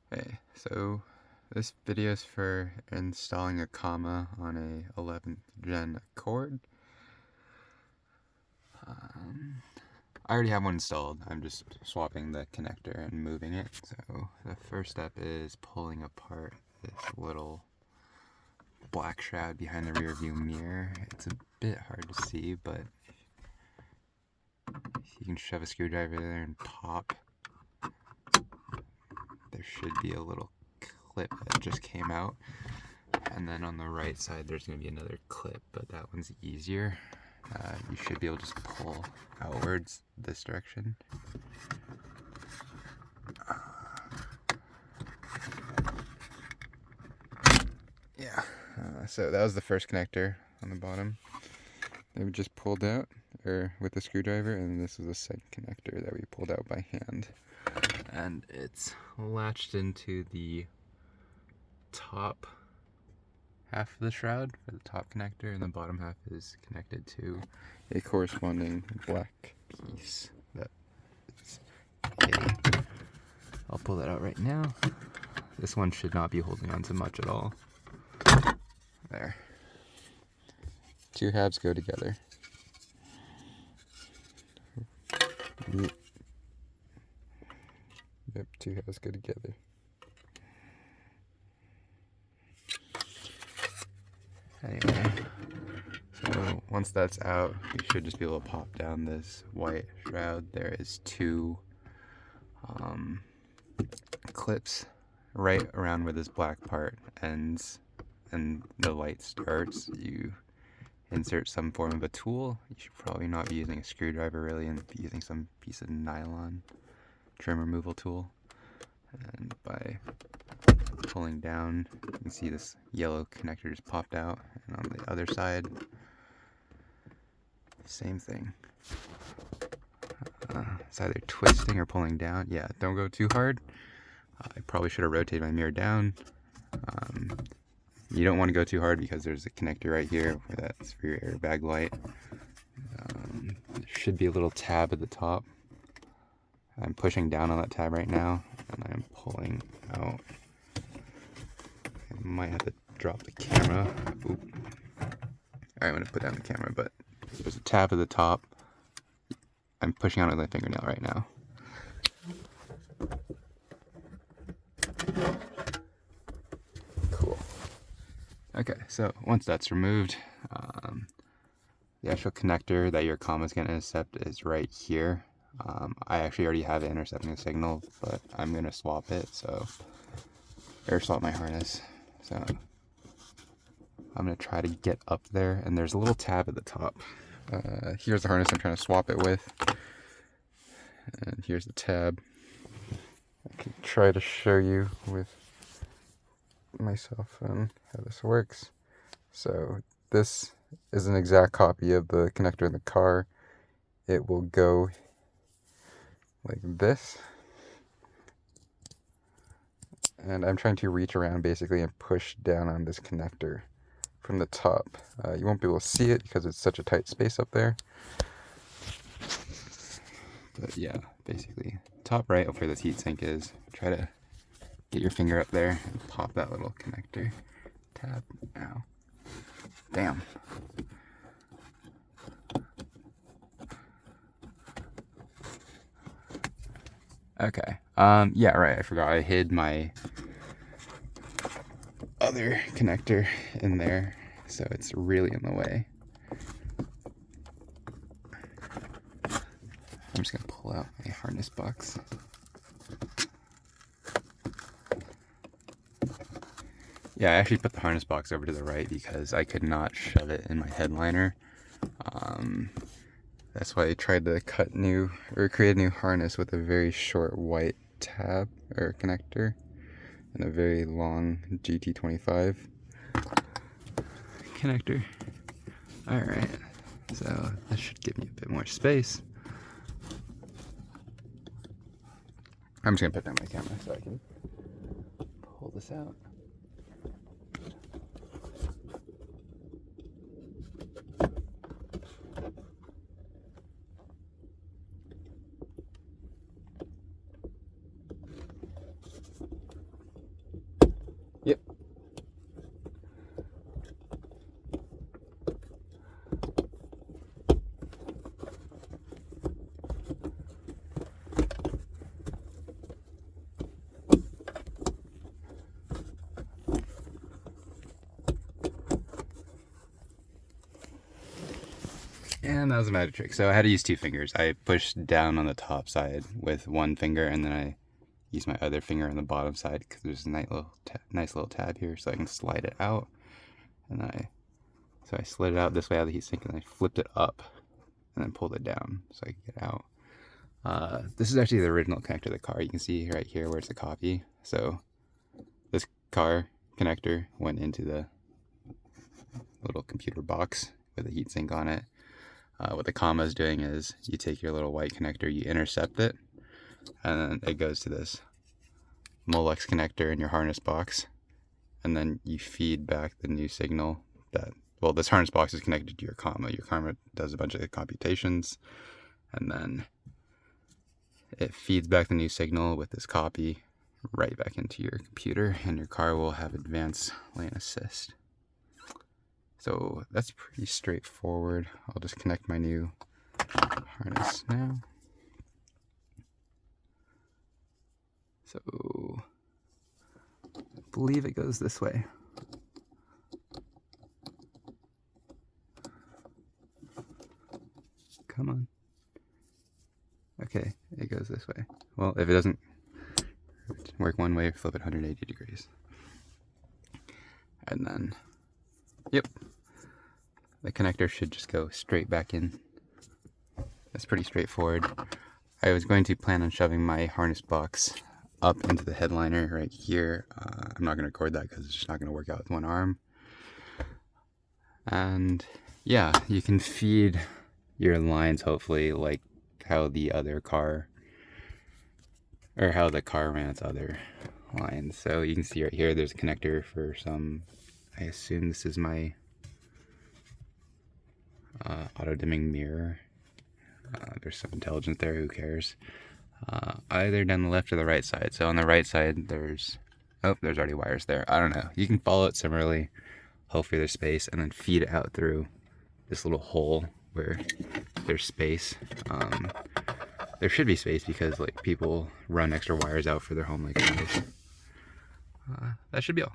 Hey, so this video is for installing a comma on a 11th gen Accord. I already have one installed. I'm just swapping the connector and moving it. So the first step is pulling apart this little black shroud behind the rear view mirror. It's a bit hard to see, but you can shove a screwdriver there and pop. There should be a little clip that just came out, and then on the right side there's going to be another clip, but that one's easier. You should be able to just pull outwards this direction. So that was the first connector on the bottom that we just pulled out with the screwdriver, and this is the second connector that we pulled out by hand. And it's latched into the top half of the shroud for the top connector, and the bottom half is connected to a corresponding black piece that is I'll pull that out right now. This one should not be holding on to much at all. There. Two halves go together. Yep, two halves go together. Anyway, so once that's out, you should just be able to pop down this white shroud. There is two clips right around where this black part ends and the light starts. You insert some form of a tool. You should probably not be using a screwdriver really, and be using some piece of nylon trim removal tool. And by pulling down, you can see this yellow connector just popped out, and on the other side, same thing. It's either twisting or pulling down. Yeah, don't go too hard. I probably should have rotated my mirror down. You don't want to go too hard because there's a connector right here where that's for your airbag light. There should be a little tab at the top. I'm pushing down on that tab right now, and I'm pulling out. I might have to drop the camera. Oop. Alright, I'm going to put down the camera, but there's a tab at the top. I'm pushing out with my fingernail right now. Cool. Okay, so once that's removed, the actual connector that your comma is going to intercept is right here. I actually already have it intercepting the signal, but I'm going to swap it, or swap my harness. So I'm going to try to get up there, and there's a little tab at the top. Here's the harness I'm trying to swap it with, and here's the tab. I can try to show you with my cell phone how this works. So this is an exact copy of the connector in the car. It will go like this, and I'm trying to reach around basically and push down on this connector from the top. You won't be able to see it because it's such a tight space up there, but yeah, basically top right of where this heatsink is, try to get your finger up there and pop that little connector tab. Ow. Damn. Okay. Yeah, right, I forgot. I hid my other connector in there, so it's really in the way. I'm just gonna pull out my harness box. Yeah, I actually put the harness box over to the right because I could not shove it in my headliner. That's why I tried to create a new harness with a very short white tab or connector and a very long GT25 connector. Alright, so this should give me a bit more space. I'm just gonna put down my camera so I can pull this out. Yep. And that was a magic trick. So I had to use 2 fingers. I pushed down on the top side with 1 finger, and then I used my other finger on the bottom side because there's a nice little tab here, so I can slide it out. And I slid it out this way out of the heatsink, and I flipped it up, and then pulled it down so I could get it out. This is actually the original connector of the car. You can see right here where it's a copy. So this car connector went into the little computer box with a heatsink on it. What the comma is doing is you take your little white connector, you intercept it, and then it goes to this Molex connector in your harness box, and then you feed back the new signal that, well, this harness box is connected to your comma. Your comma does a bunch of computations, and then it feeds back the new signal with this copy right back into your computer, and your car will have advanced lane assist. So that's pretty straightforward. I'll just connect my new harness now. So I believe it goes this way. Come on. Okay, it goes this way. Well, if it doesn't work one way, flip it 180 degrees. And then, yep, the connector should just go straight back in. That's pretty straightforward. I was going to plan on shoving my harness box up into the headliner right here. I'm not going to record that because it's just not going to work out with one arm. And yeah, you can feed your lines hopefully like how the other car, or how the car ran its other lines. So you can see right here there's a connector for some, I assume this is my auto dimming mirror. There's some intelligence there, who cares? Either down the left or the right side. So on the right side there's, oh, there's already wires there. I don't know. You can follow it similarly. Hopefully there's space, and then feed it out through this little hole where there's space. There should be space because like people run extra wires out for their home like that. That should be all.